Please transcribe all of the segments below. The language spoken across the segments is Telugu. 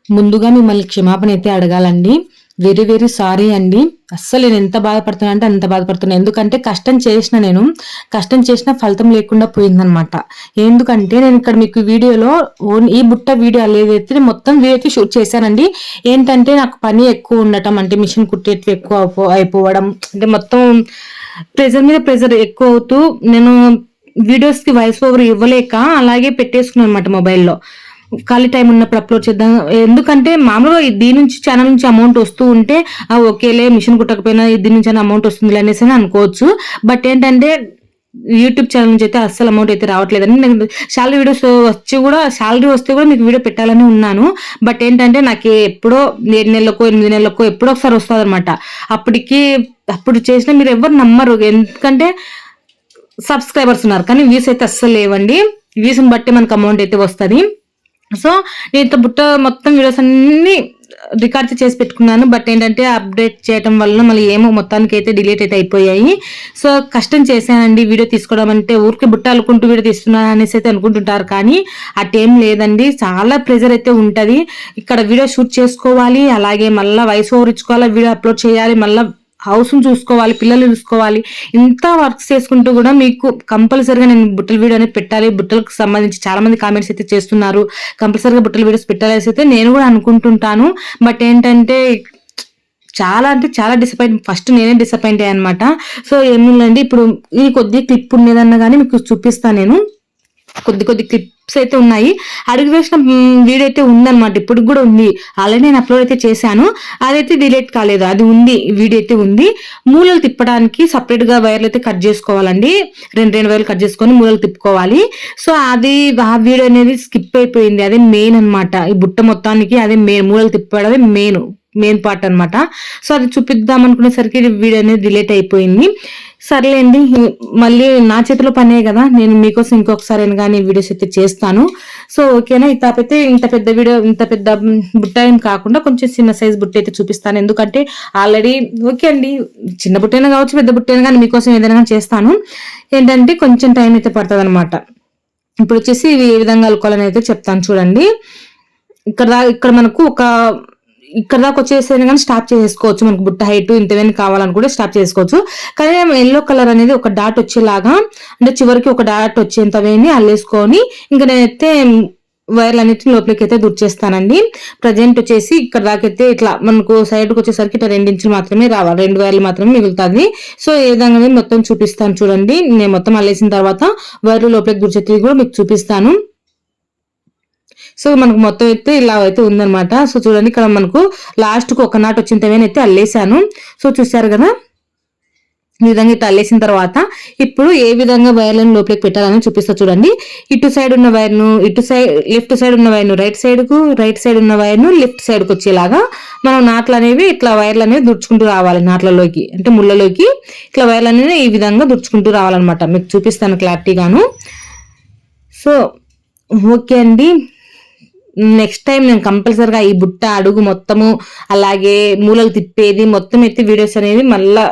ముందుగా మిమ్మల్ని క్షమాపణ అయితే అడగాలండి. వెరీ వెరీ సారీ అండి. అస్సలు నేను ఎంత బాధపడుతున్నా అంటే అంత బాధపడుతున్నా. ఎందుకంటే కష్టం చేసిన ఫలితం లేకుండా పోయిందనమాట. ఎందుకంటే నేను ఇక్కడ మీకు వీడియోలో ఈ బుట్ట వీడియో ఏదైతే మొత్తం వీడియో అయితే షూట్ చేశానండి. ఏంటంటే నాకు పని ఎక్కువ ఉండటం, అంటే మిషన్ కుట్టేటివి ఎక్కువ అయిపోవడం, అంటే మొత్తం ప్రెజర్ మీద ప్రెజర్ ఎక్కువ అవుతూ నేను వీడియోస్కి వాయిస్ ఓవర్ ఇవ్వలేక అలాగే పెట్టేసుకున్నాను అనమాట మొబైల్లో. ఖాళీ టైం ఉన్నప్పుడు అప్లోడ్ చేద్దాం. ఎందుకంటే మామూలుగా దీని నుంచి ఛానల్ నుంచి అమౌంట్ వస్తూ ఉంటే ఓకేలే మిషన్ కుట్టకపోయినా దీని నుంచి అమౌంట్ వస్తుంది అనేసి అనుకోవచ్చు. బట్ ఏంటంటే యూట్యూబ్ ఛానల్ నుంచి అయితే అస్సలు అమౌంట్ అయితే రావట్లేదండి. నేను శాలరీ వీడియోస్ శాలరీ వస్తే కూడా మీకు వీడియో పెట్టాలని ఉన్నాను. బట్ ఏంటంటే నాకు ఎప్పుడో 7 నెలలకో 8 నెలలకో ఎప్పుడో ఒకసారి వస్తుంది అనమాట. అప్పుడు చేసిన మీరు ఎవరు నమ్మరు. ఎందుకంటే సబ్స్క్రైబర్స్ ఉన్నారు కానీ వ్యూస్ అయితే అస్సలు లేవండి. వ్యూస్ని బట్టి మనకు అమౌంట్ అయితే వస్తుంది. సో నేను బుట్ట మొత్తం వీడియోస్ అన్ని రికార్డ్ చేసి పెట్టుకున్నాను. బట్ ఏంటంటే అప్డేట్ చేయడం వల్ల మళ్ళీ ఏమో మొత్తానికి అయితే డిలీట్ అయితే అయిపోయాయి. సో కష్టం చేశానండి వీడియో తీసుకోవడం అంటే. ఊరికి బుట్ట అల్లుకుంటూ వీడియో తీస్తున్నాను అనేసి అయితే అనుకుంటుంటారు కానీ అటేం లేదండి. చాలా ప్రెజర్ అయితే ఉంటుంది. ఇక్కడ వీడియో షూట్ చేసుకోవాలి, అలాగే మళ్ళీ వాయిస్ ఓవర్ ఇచ్చుకోవాలి, వీడియో అప్లోడ్ చేయాలి, మళ్ళీ హౌస్ను చూసుకోవాలి, పిల్లల్ని చూసుకోవాలి. ఇంత వర్క్స్ చేసుకుంటూ కూడా మీకు కంపల్సరీగా నేను బుట్టల వీడియో అనేది పెట్టాలి. బుట్టలకు సంబంధించి చాలా మంది కామెంట్స్ అయితే చేస్తున్నారు, కంపల్సరీగా బుట్టల వీడియోస్ పెట్టాలనేసి అయితే నేను కూడా అనుకుంటుంటాను. బట్ ఏంటంటే చాలా అంటే చాలా ఫస్ట్ నేనే డిసప్పాయింట్ అయ్యాను అనమాట. సో ఏమిటండి, ఇప్పుడు ఈ కొద్ది క్లిప్ ఉండేదన్నా కానీ మీకు చూపిస్తాను. నేను కొద్ది క్లిప్స్ అయితే ఉన్నాయి. అడుగు వేసిన వీడియో అయితే ఉందన్నమాట, ఇప్పుడు కూడా ఉంది. ఆల్రెడీ నేను అప్లోడ్ అయితే చేశాను, అదైతే డిలీట్ కాలేదు, అది ఉంది, వీడియో అయితే ఉంది. మూలలు తిప్పడానికి సపరేట్ గా వైర్లు అయితే కట్ చేసుకోవాలండి. రెండు వైర్లు కట్ చేసుకొని మూలలు తిప్పుకోవాలి. సో ఆ వీడియో అనేది స్కిప్ అయిపోయింది. అదే మెయిన్ అనమాట. ఈ బుట్ట మొత్తానికి అదే మెయిన్, మూలలు తిప్పడమే మెయిన్ పార్ట్ అనమాట. సో అది చూపిద్దాం అనుకునేసరికి వీడియో అనేది డిలీట్ అయిపోయింది. సర్లేండి, మళ్ళీ నా చేతిలో పనే కదా, నేను మీకోసం ఇంకొకసారి కానీ వీడియోస్ అయితే చేస్తాను. సో ఓకేనా. ఇకపోతే ఇంత పెద్ద బుట్ట ఏం కాకుండా కొంచెం చిన్న సైజ్ బుట్ట అయితే చూపిస్తాను. ఎందుకంటే ఆల్రెడీ ఓకే అండి, చిన్న బుట్టైనా కావచ్చు పెద్ద బుట్టైనా కానీ మీకోసం ఏదైనా చేస్తాను. ఏంటంటే కొంచెం టైం అయితే పడుతుంది అనమాట. ఇప్పుడు వచ్చేసి ఏ విధంగా అల్లుకోవాలని అయితే చెప్తాను చూడండి. ఇక్కడ మనకు ఇక్కడ దాకా వచ్చేసైనా కానీ స్టాప్ చేసుకోవచ్చు. మనకు బుట్ట హైట్ ఇంతవన్నీ కావాలనుకుంటే స్టాప్ చేసుకోవచ్చు. కానీ ఎల్లో కలర్ అనేది ఒక డాట్ వచ్చేలాగా, అంటే చివరికి ఒక డాట్ వచ్చేంతవేని అల్లేసుకొని ఇంకా నేనైతే వైర్లు అన్నిటిని లోపలికి అయితే దుర్చేస్తానండి. ప్రజెంట్ వచ్చేసి ఇక్కడ దాకైతే ఇట్లా మనకు సైడ్కి వచ్చేసరికి ఇట్లా 2 ఇంచులు మాత్రమే రావాలి, 2 వైర్లు మాత్రమే మిగులుతుంది. సో ఏ విధంగా మొత్తం చూపిస్తాను చూడండి. నేను మొత్తం అల్లేసిన తర్వాత వైర్లు లోపలికి దుర్చేది కూడా మీకు చూపిస్తాను. సో మనకు మొత్తం అయితే ఇలా అయితే ఉందనమాట. సో చూడండి, ఇక్కడ మనకు లాస్ట్ కు ఒక నాట్ వచ్చింతేనైతే అల్లేసాను. సో చూసారు కదా, ఈ విధంగా ఇట్లా అల్లేసిన తర్వాత ఇప్పుడు ఏ విధంగా వైర్లను లోపలికి పెట్టాలని చూపిస్తా చూడండి. ఇటు సైడ్ ఉన్న వైర్ను లెఫ్ట్ సైడ్ ఉన్న వైర్ను రైట్ సైడ్ ఉన్న వైర్ను లెఫ్ట్ సైడ్కి వచ్చేలాగా మనం నాట్లు అనేవి ఇట్లా వైర్లు అనేవి దుర్చుకుంటూ రావాలి. నాట్లలోకి అంటే ముళ్ళలోకి ఇట్లా వైర్లు అనేవి ఈ విధంగా దుర్చుకుంటూ రావాలన్నమాట. మీకు చూపిస్తాను క్లారిటీగాను. సో ఓకే అండి, నెక్స్ట్ టైం నేను కంపల్సరిగా ఈ బుట్ట అడుగు మొత్తము అలాగే మూలలు తిప్పేది మొత్తం అయితే వీడియోస్ అనేది మళ్ళా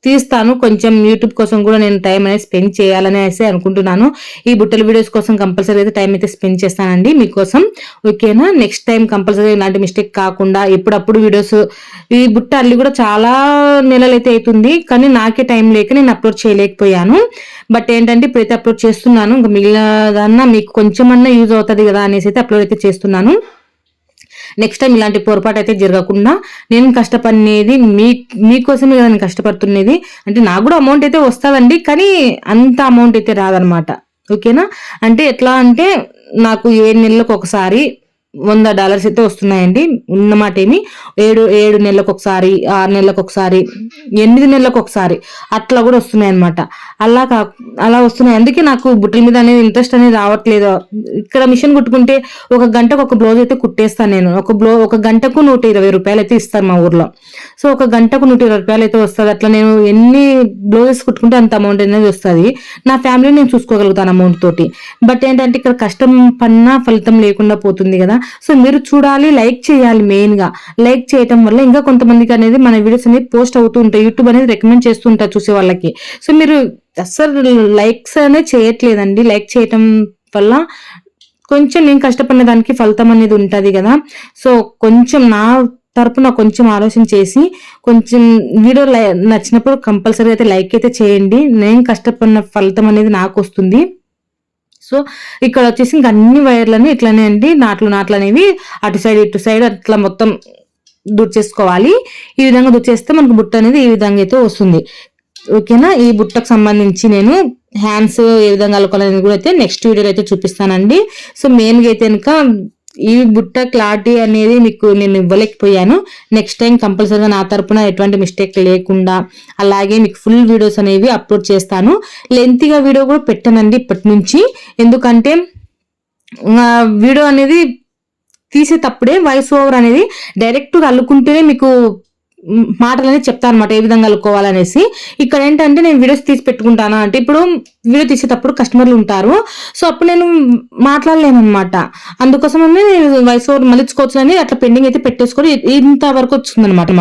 తీస్తాను. కొంచెం యూట్యూబ్ కోసం కూడా నేను టైం అనేది స్పెండ్ చేయాలనేసి అనుకుంటున్నాను. ఈ బుట్టల వీడియోస్ కోసం కంపల్సరీ అయితే టైం అయితే స్పెండ్ చేస్తానండి మీకోసం. ఓకేనా. నెక్స్ట్ టైం కంపల్సరీ ఇలాంటి మిస్టేక్ కాకుండా ఎప్పుడప్పుడు వీడియోస్, ఈ బుట్ట అల్లి కూడా చాలా నెలలు అయితే అవుతుంది కానీ నాకే టైం లేక నేను అప్లోడ్ చేయలేకపోయాను. బట్ ఏంటంటే ఇప్పుడైతే అప్లోడ్ చేస్తున్నాను. ఇంకా మిగిలినదన్నా మీకు కొంచెమన్నా యూజ్ అవుతుంది కదా అనేసి అయితే అప్లోడ్ అయితే చేస్తున్నాను. నెక్స్ట్ టైం ఇలాంటి పొరపాటు అయితే జరగకుండా నేను కష్టపడినది మీకోసమే కదా నేను కష్టపడుతున్నది. అంటే నాకు కూడా అమౌంట్ అయితే వస్తుందండి కానీ అంత అమౌంట్ అయితే రాదనమాట. ఓకేనా. అంటే ఎట్లా అంటే నాకు 7 నెలలకు ఒకసారి $100 అయితే వస్తున్నాయండి. ఉన్నమాట ఏమి 7 నెలలకు ఒకసారి, 6 నెలలకు ఒకసారి, 8 నెలలకు ఒకసారి అట్లా కూడా వస్తున్నాయి అనమాట. అలా వస్తున్నాయి. అందుకే నాకు బుట్టల మీద అనేది ఇంట్రెస్ట్ అనేది రావట్లేదు. ఇక్కడ మిషన్ కుట్టుకుంటే ఒక గంటకు ఒక బ్లౌజ్ అయితే కుట్టేస్తాను నేను. ఒక గంటకు $120 అయితే ఇస్తాను మా ఊర్లో. సో ఒక గంటకు $120 అయితే వస్తుంది. అట్లా నేను ఎన్ని బ్లౌజెస్ కుట్టుకుంటే అంత అమౌంట్ అనేది వస్తుంది. నా ఫ్యామిలీ నేను చూసుకోగలుగుతాను అమౌంట్ తోటి. బట్ ఏంటంటే ఇక్కడ కష్టం పన్నా ఫలితం లేకుండా పోతుంది కదా. సో మీరు చూడాలి, లైక్ చేయాలి. మెయిన్ గా లైక్ చేయటం వల్ల ఇంకా కొంతమందికి అనేది మన వీడియోస్ అనేది పోస్ట్ అవుతూ ఉంటాయి. యూట్యూబ్ అనేది రికమెండ్ చేస్తూ ఉంటారు చూసే వాళ్ళకి. సో మీరు అస్సలు లైక్స్ అనేది చేయట్లేదండి. లైక్ చేయటం వల్ల కొంచెం నేను కష్టపడిన దానికి ఫలితం అనేది ఉంటది కదా. సో కొంచెం నా తరపున కొంచెం ఆలోచన చేసి కొంచెం వీడియో నచ్చినప్పుడు కంపల్సరీ అయితే లైక్ అయితే చేయండి. నేను కష్టపడిన ఫలితం అనేది నాకు వస్తుంది. సో ఇక్కడ వచ్చేసి ఇంక అన్ని వైర్లని ఇట్లానే అండి నాట్లు అనేవి అటు సైడ్ ఇటు సైడ్ అట్లా మొత్తం దుర్చేసుకోవాలి. ఈ విధంగా దుర్చేస్తే మనకు బుట్ట అనేది ఈ విధంగా అయితే వస్తుంది. ఓకేనా. ఈ బుట్టకు సంబంధించి నేను హ్యాండ్స్ ఏ విధంగా అల్లుకోవాలని కూడా అయితే నెక్స్ట్ వీడియోలో అయితే చూపిస్తానండి. సో మెయిన్గా అయితే కనుక ఈ బుట్ట క్లారిటీ అనేది మీకు నేను ఇవ్వలేకపోయాను. నెక్స్ట్ టైం కంపల్సరీగా నా తరపున ఎటువంటి మిస్టేక్ లేకుండా అలాగే మీకు ఫుల్ వీడియోస్ అనేవి అప్లోడ్ చేస్తాను. లెంతీగా వీడియో కూడా పెట్టానండి ఇప్పటి నుంచి. ఎందుకంటే వీడియో అనేది తీసేటప్పుడే వాయిస్ ఓవర్ అనేది డైరెక్ట్గా అల్లుకుంటేనే మీకు మాటలు అనేది చెప్తాను అనమాట, ఏ విధంగా అల్లుకోవాలనేసి. ఇక్కడ ఏంటంటే నేను వీడియోస్ తీసి పెట్టుకుంటాను అంటే ఇప్పుడు వీడియో తీసేటప్పుడు కస్టమర్లు ఉంటారు. సో అప్పుడు నేను మాట్లాడలేను అనమాట. అందుకోసమే నేను వాయిస్ ఓవర్ మళ్ళించుకోవచ్చు అని అట్లా పెండింగ్ అయితే పెట్టేసుకొని ఇంత వరకు వచ్చింది అనమాట.